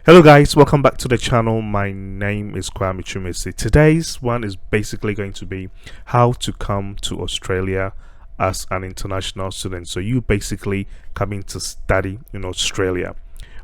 Hello guys, welcome back to the channel. My name is Kwame. Today's one is basically going to be how to come to Australia as an international student. So you basically coming to study in Australia.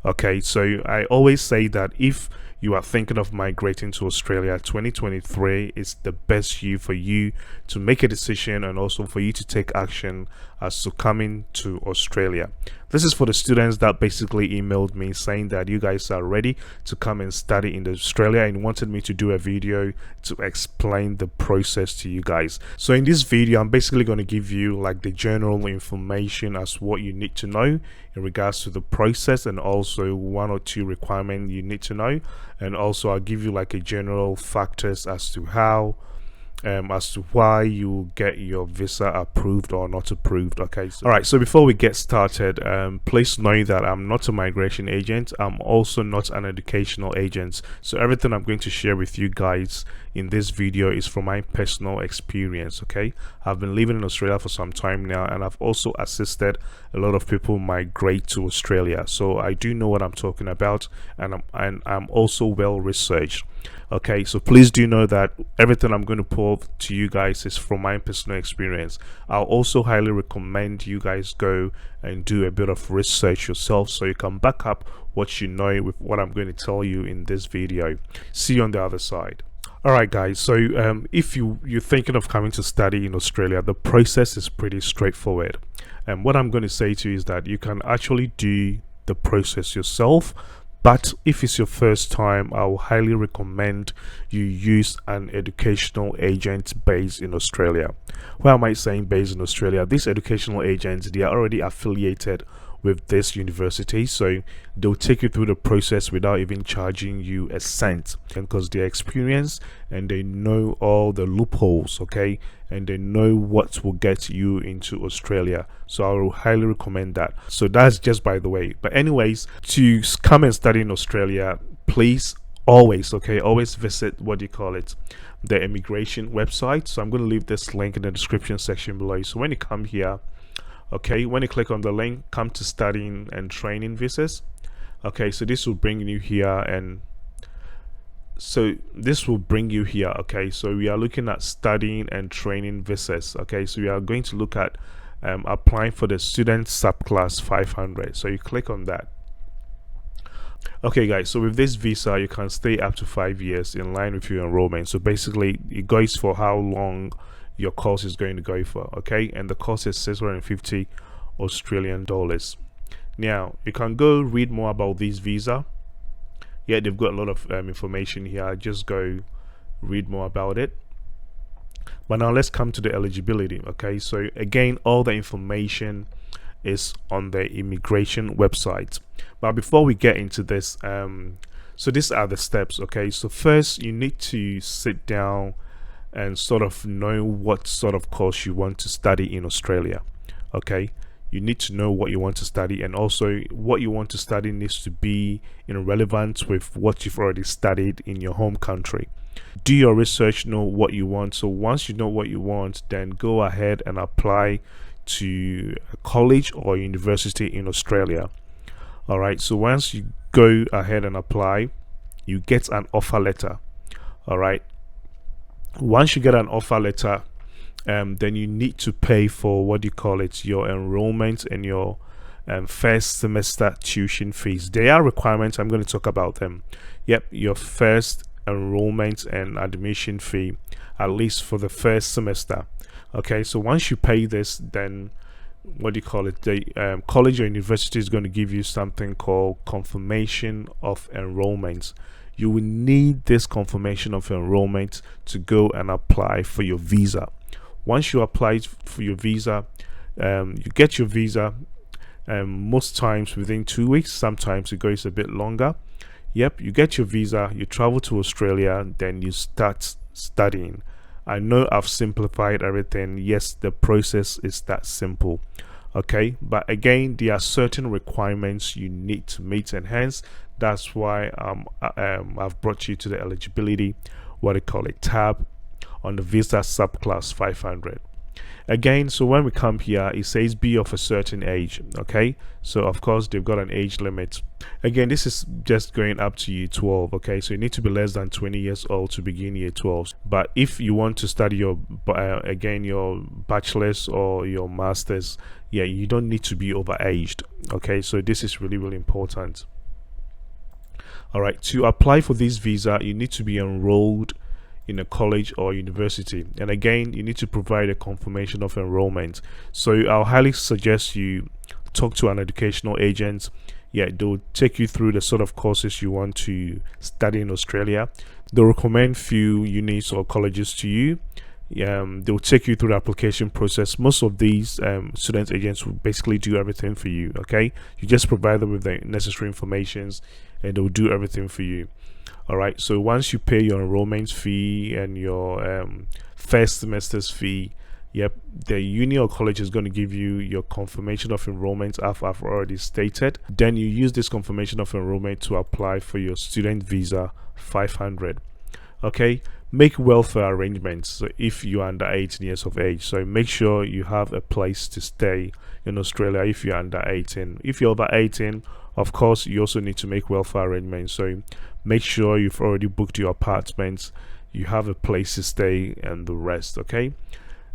Okay, so I always say that if you are thinking of migrating to Australia, 2023 is the best year for you to make a decision and also for you to take action as to coming to Australia. This is for the students that basically emailed me saying that you guys are ready to come and study in Australia and wanted me to do a video to explain the process to you guys. So in this video, I'm basically going to give you like the general information as what you need to know in regards to the process, and also one or two requirements you need to know, and also I'll give you like a general factors as to how as to why you get your visa approved or not approved. Okay, so all right, so before we get started, please know that I'm not a migration agent. I'm also not an educational agent, so everything I'm going to share with you guys in this video is from my personal experience. Okay, I've been living in Australia for some time now, and I've also assisted a lot of people migrate to Australia, so I do know what I'm talking about, and I'm also well researched. Okay, so please do know that everything I'm going to pour to you guys is from my personal experience. I'll also highly recommend you guys go and do a bit of research yourself so you can back up what you know with what I'm going to tell you in this video. See you on the other side. Alright guys, so if you're thinking of coming to study in Australia, the process is pretty straightforward. And what I'm going to say to you is that you can actually do the process yourself. But if it's your first time, I will highly recommend you use an educational agent based in Australia. Why am I saying based in Australia? These educational agents, they are already affiliated with this university, so they'll take you through the process without even charging you a cent, and because they're experienced and they know all the loopholes, okay, and they know what will get you into Australia. So I will highly recommend that. So that's just by the way. But anyways, to come and study in Australia, please always visit what do you call it, the immigration website. So I'm going to leave this link in the description section below. So when you come here, okay, when you click on the link, come to studying and training visas. Okay, so this will bring you here, and so this will bring you here. Okay, so we are looking at studying and training visas. Okay, so we are going to look at applying for the student subclass 500. So you click on that. Okay guys, so with this visa you can stay up to 5 years in line with your enrollment. So basically it goes for how long your course is going to go for. Okay, and the course is 650 Australian dollars. Now you can go read more about this visa. Yeah, they've got a lot of information here. Just go read more about it. But now let's come to the eligibility. Okay, so again, all the information is on the immigration website. But before we get into this, so these are the steps. Okay, so first you need to sit down and sort of know what sort of course you want to study in Australia. Okay, you need to know what you want to study, and also what you want to study needs to be in relevance with what you've already studied in your home country. Do your research, know what you want. So once you know what you want, then go ahead and apply to a college or university in Australia. All right, so once you go ahead and apply, you get an offer letter. All right, once you get an offer letter, then you need to pay for what do you call it, your enrollment and your first semester tuition fees. There are requirements, I'm going to talk about them. Yep, your first enrollment and admission fee, at least for the first semester. Okay, so once you pay this, then what do you call it, the college or university is going to give you something called confirmation of enrollment. You will need this confirmation of enrollment to go and apply for your visa. Once you apply for your visa, you get your visa most times within 2 weeks. Sometimes it goes a bit longer. Yep, you get your visa, you travel to Australia, then you start studying. I know I've simplified everything. Yes, the process is that simple. Okay, but again, there are certain requirements you need to meet, and hence that's why I've brought you to the eligibility, what they call it, tab on the visa subclass 500. Again, so when we come here, it says be of a certain age. Okay, so of course they've got an age limit. Again, this is just going up to year 12. Okay, so you need to be less than 20 years old to begin year 12. But if you want to study your again your bachelor's or your master's, yeah, you don't need to be overaged. Okay, so this is really, really important. All right, to apply for this visa, you need to be enrolled in a college or university, and again you need to provide a confirmation of enrollment. So I'll highly suggest you talk to an educational agent. Yeah, they'll take you through the sort of courses you want to study in Australia. They'll recommend few unis or colleges to you. They'll take you through the application process. Most of these student agents will basically do everything for you. Okay, you just provide them with the necessary informations and they'll do everything for you. All right, so once you pay your enrollment fee and your first semester's fee, yep, the uni or college is going to give you your confirmation of enrollment, as I've already stated. Then you use this confirmation of enrollment to apply for your student visa 500. Okay, make welfare arrangements. So if you're under 18 years of age, so make sure you have a place to stay in Australia if you're under 18. If you're over 18, of course you also need to make welfare arrangements. So make sure you've already booked your apartments, you have a place to stay, and the rest. Okay,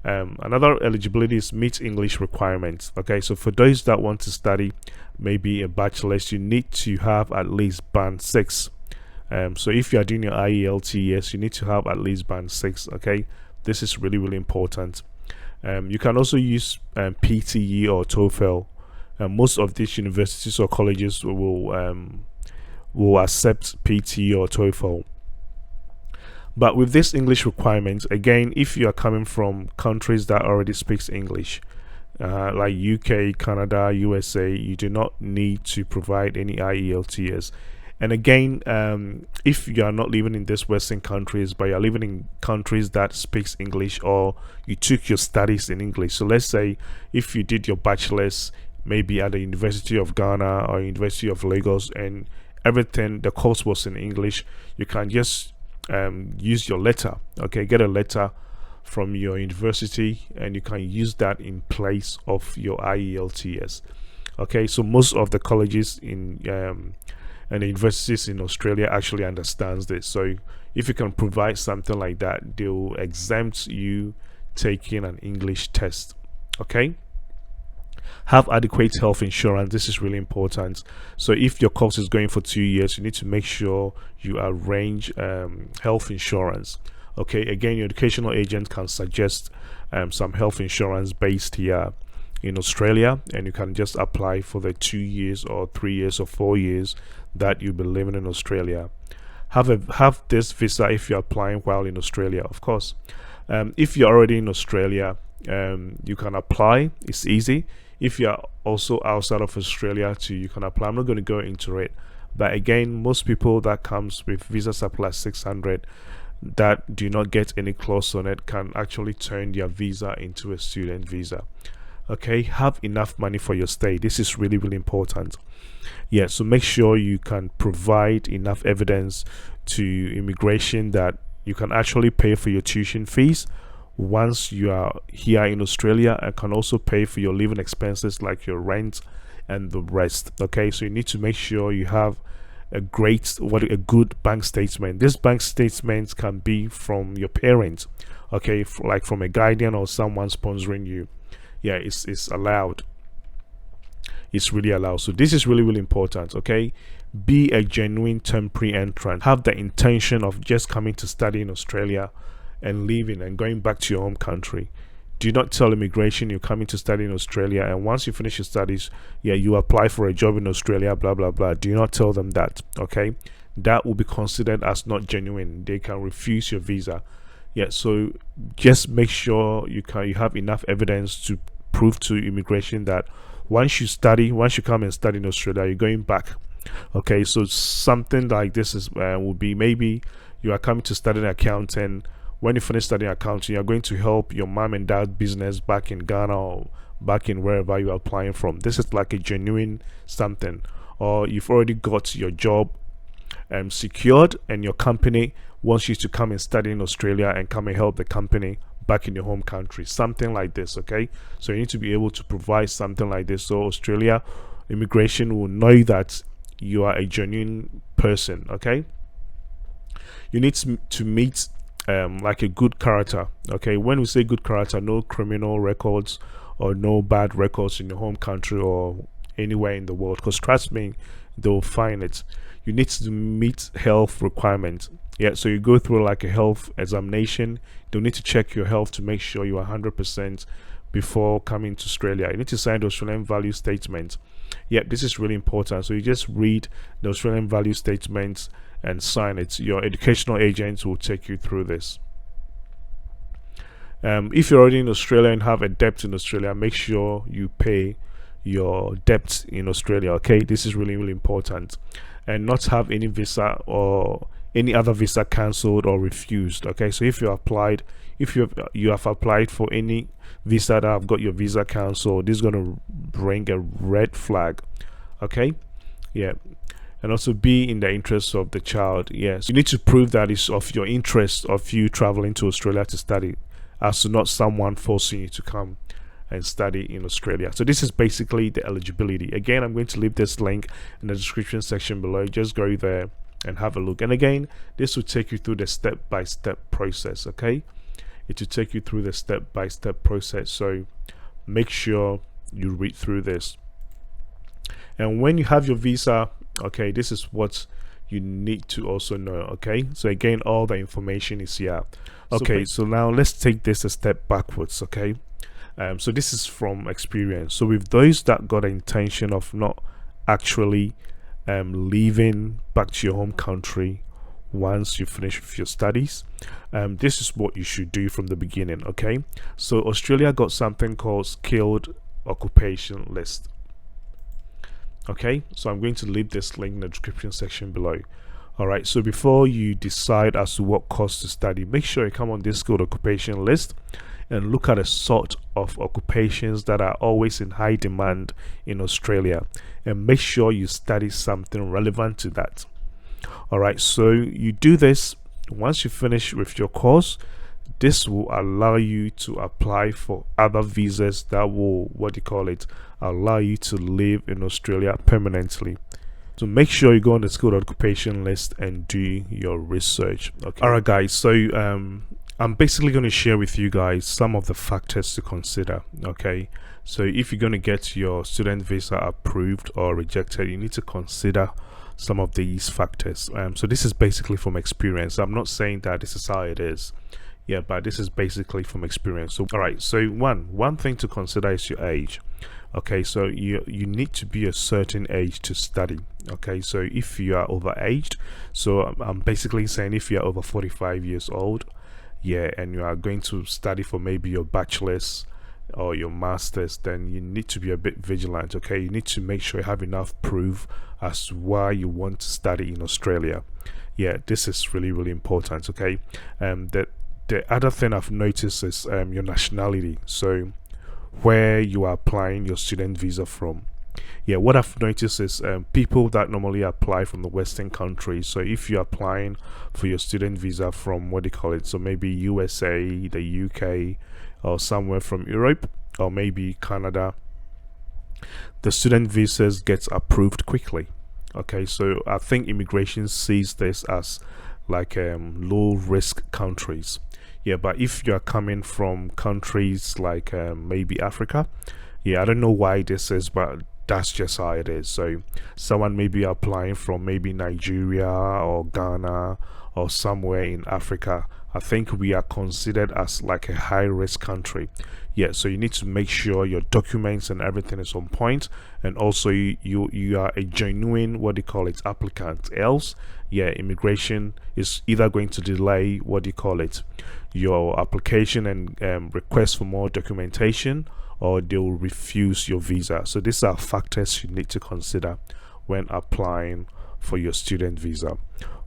another eligibility is meet English requirements. Okay, so for those that want to study maybe a bachelor's, you need to have at least band 6. So if you are doing your IELTS, you need to have at least band 6. Okay, this is really, really important. You can also use PTE or TOEFL. Most of these universities or colleges will accept PTE or TOEFL. But with this English requirements, again, if you are coming from countries that already speaks English, like UK, Canada, USA, you do not need to provide any IELTS. And again, if you are not living in these Western countries, but you're living in countries that speaks English, or you took your studies in English. So let's say if you did your bachelor's maybe at the University of Ghana or University of Lagos, and everything, the course was in English, you can just use your letter. Okay, get a letter from your university and you can use that in place of your IELTS. Okay, so most of the colleges in and the universities in Australia actually understands this. So if you can provide something like that, they'll exempt you taking an English test. Okay, have adequate health insurance. This is really important. So if your course is going for 2 years, you need to make sure you arrange health insurance. Okay, again, your educational agent can suggest some health insurance based here in Australia, and you can just apply for the 2 years or 3 years or 4 years that you'll be living in Australia. Have this visa if you're applying while in Australia, of course. If you're already in Australia, you can apply. It's easy. If you're also outside of Australia too, you can apply. I'm not going to go into it, but again, most people that comes with visa surplus 600 that do not get any clause on it can actually turn their visa into a student visa. Okay, have enough money for your stay. This is really, really important. Yeah, so make sure you can provide enough evidence to immigration that you can actually pay for your tuition fees once you are here in Australia, and can also pay for your living expenses like your rent and the rest. Okay, so you need to make sure you have a good bank statement. This bank statement can be from your parents, okay, like from a guardian or someone sponsoring you. Yeah, it's allowed. It's really allowed. So this is really, really important. Okay, be a genuine temporary entrant. Have the intention of just coming to study in Australia and leaving and going back to your home country. Do not tell immigration you're coming to study in Australia, and once you finish your studies, yeah, you apply for a job in Australia, blah blah blah. Do not tell them that. Okay, that will be considered as not genuine. They can refuse your visa. Yeah, so just make sure you have enough evidence to prove to immigration that once you come and study in Australia, you're going back. Okay, so something like this is will be, maybe you are coming to study accounting. When you finish studying accounting, you're going to help your mom and dad business back in Ghana or back in wherever you are applying from. This is like a genuine something. Or you've already got your job secured, and your company wants you to come and study in Australia and come and help the company back in your home country, something like this. Okay, so you need to be able to provide something like this, so Australia immigration will know that you are a genuine person. Okay, you need to meet like a good character. Okay, when we say good character, no criminal records or no bad records in your home country or anywhere in the world, because trust me, they'll find it. You need to meet health requirements. Yeah, so you go through like a health examination. They'll need to check your health to make sure you are 100% before coming to Australia. You need to sign the Australian value statement. Yeah, this is really important. So you just read the Australian value statements and sign it. Your educational agents will take you through this. If you're already in Australia and have a debt in Australia, make sure you pay your debt in Australia. Okay, this is really, really important. And not have any visa or any other visa cancelled or refused. Okay, so if you have applied for any visa that have got your visa cancelled, this is going to bring a red flag. Okay, yeah. And also be in the interest of the child. Yes, you need to prove that it's of your interest of you traveling to Australia to study, as to not someone forcing you to come and study in Australia. So this is basically the eligibility. Again, I'm going to leave this link in the description section below. Just go there and have a look. And again, this will take you through the step-by-step process. Okay, it will take you through the step-by-step process, so make sure you read through this. And when you have your visa, okay, this is what you need to also know. Okay, so again, all the information is here. Okay, so now let's take this a step backwards. Okay, so this is from experience. So with those that got the intention of not actually leaving back to your home country once you finish with your studies, this is what you should do from the beginning. Okay, so Australia got something called skilled occupation list. Okay, so I'm going to leave this link in the description section below. All right, so before you decide as to what course to study, make sure you come on this skilled occupation list and look at a sort of occupations that are always in high demand in Australia, and make sure you study something relevant to that. All right, so you do this. Once you finish with your course, this will allow you to apply for other visas that will, allow you to live in Australia permanently. So make sure you go on the skilled occupation list and do your research. Okay. All right, guys, so I'm basically going to share with you guys some of the factors to consider. Okay, so if you're going to get your student visa approved or rejected, you need to consider some of these factors. So this is basically from experience. I'm not saying that this is how it is, yeah, but this is basically from experience. So all right, so one thing to consider is your age. Okay, so you need to be a certain age to study. Okay, so if you are overaged, so I'm basically saying if you are over 45 years old, yeah, and you are going to study for maybe your bachelor's or your master's, then you need to be a bit vigilant. Okay, you need to make sure you have enough proof as to why you want to study in Australia. Yeah, this is really, really important. Okay, the other thing I've noticed is your nationality. So where you are applying your student visa from. Yeah, what I've noticed is people that normally apply from the Western countries. So if you're applying for your student visa from so maybe USA, the UK, or somewhere from Europe, or maybe Canada, the student visas gets approved quickly. Okay, so I think immigration sees this as like low risk countries. Yeah, but if you're coming from countries like maybe Africa, yeah, I don't know why this is, but that's just how it is. So someone may be applying from maybe Nigeria or Ghana or somewhere in Africa. I think we are considered as like a high risk country. Yeah, so you need to make sure your documents and everything is on point, and also you are a genuine applicant. Else, yeah, immigration is either going to delay your application and request for more documentation, or they will refuse your visa. So these are factors you need to consider when applying for your student visa.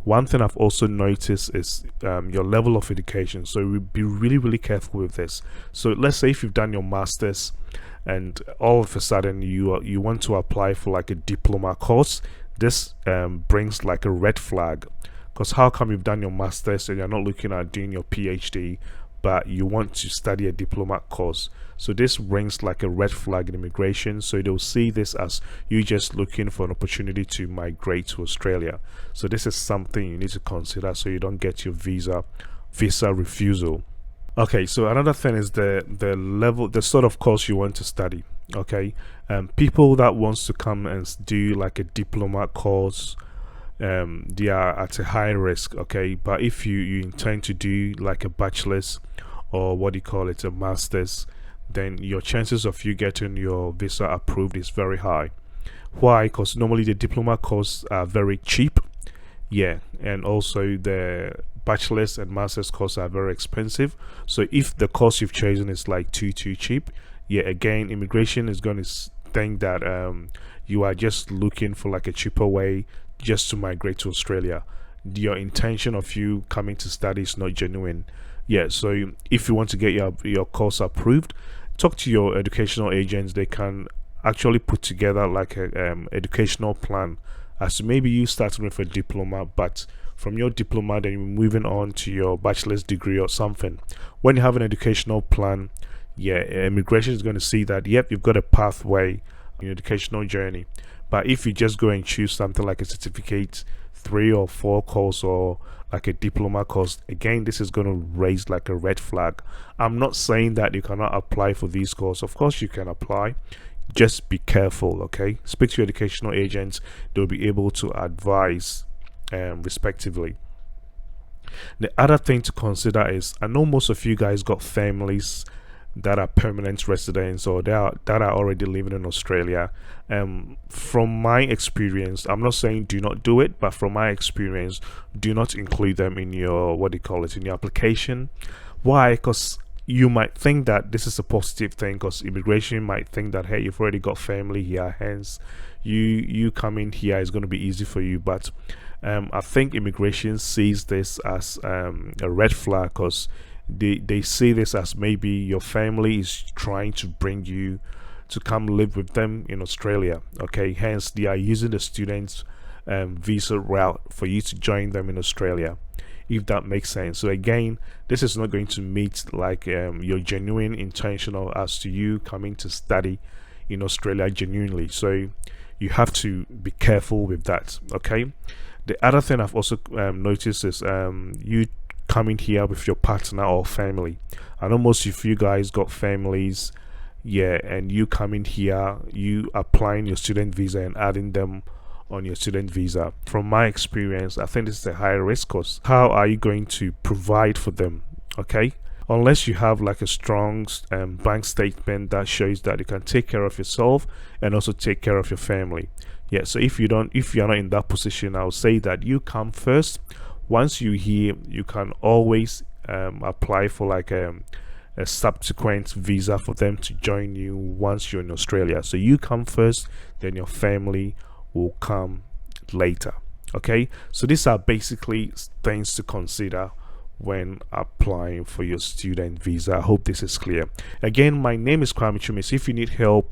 One thing I've also noticed is your level of education. So be really, really careful with this. So let's say if you've done your master's and all of a sudden you want to apply for like a diploma course, this brings like a red flag, because how come you've done your master's and you're not looking at doing your PhD, but you want to study a diploma course. So this rings like a red flag in immigration. So they'll see this as you just looking for an opportunity to migrate to Australia. So this is something you need to consider so you don't get your visa refusal. Okay, so another thing is the level, the sort of course you want to study. Okay, people that wants to come and do like a diploma course, they are at a high risk. Okay, but if you intend to do like a bachelor's, or what do you call it, a master's, then your chances of you getting your visa approved is very high. Why? Because normally the diploma courses are very cheap, yeah, and also the bachelor's and master's courses are very expensive. So if the course you've chosen is like too cheap, yeah, again, immigration is going to think that you are just looking for like a cheaper way just to migrate to Australia. Your intention of you coming to study is not genuine. Yeah, so if you want to get your course approved, talk to your educational agents. They can actually put together like a educational plan, as to maybe you starting with a diploma, but from your diploma then you're moving on to your bachelor's degree or something. When you have an educational plan, yeah, immigration is going to see that yep, you've got a pathway in your educational journey. But if you just go and choose something like a certificate 3 or 4 course, or like a diploma course, again, this is going to raise like a red flag. I'm not saying that you cannot apply for these courses. Of course you can apply, just be careful. Okay, speak to your educational agents. They'll be able to advise respectively. The other thing to consider is, I know most of you guys got families that are permanent residents, or that are already living in Australia. From my experience, I'm not saying do not do it, but from my experience, do not include them in your, what do you call it, in your application. Why? Because you might think that this is a positive thing, because immigration might think that, hey, you've already got family here, hence you coming here is going to be easy for you. But I think immigration sees this as a red flag, because they see this as maybe your family is trying to bring you to come live with them in Australia. Okay, hence they are using the students visa route for you to join them in Australia, if that makes sense. So again, this is not going to meet like your genuine intention of as to you coming to study in Australia genuinely. So you have to be careful with that. Okay, the other thing I've also noticed is you coming here with your partner or family. I know most of you guys got families, yeah, and you coming here, you applying your student visa and adding them on your student visa. From my experience, I think this is a high risk, because how are you going to provide for them? Okay, unless you have like a strong bank statement that shows that you can take care of yourself and also take care of your family. Yeah, so if you're not in that position, I would say that you come first. Once you're here, you can always apply for like a subsequent visa for them to join you once you're in Australia. So you come first, then your family will come later. Okay, so these are basically things to consider when applying for your student visa. I hope this is clear. Again, my name is Kwame. So if you need help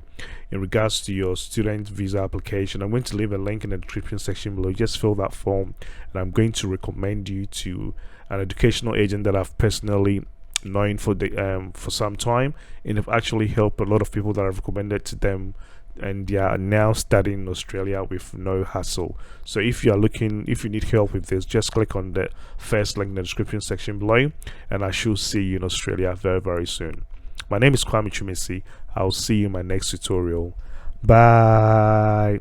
in regards to your student visa application, I'm going to leave a link in the description section below. Just fill that form, and I'm going to recommend you to an educational agent that I've personally known for some time, and have actually helped a lot of people that I've recommended to them, and they are now studying in Australia with no hassle. So if you need help with this, just click on the first link in the description section below, and I should see you in Australia very, very soon. My name is Kwame Chumesi. I'll see you in my next tutorial. Bye.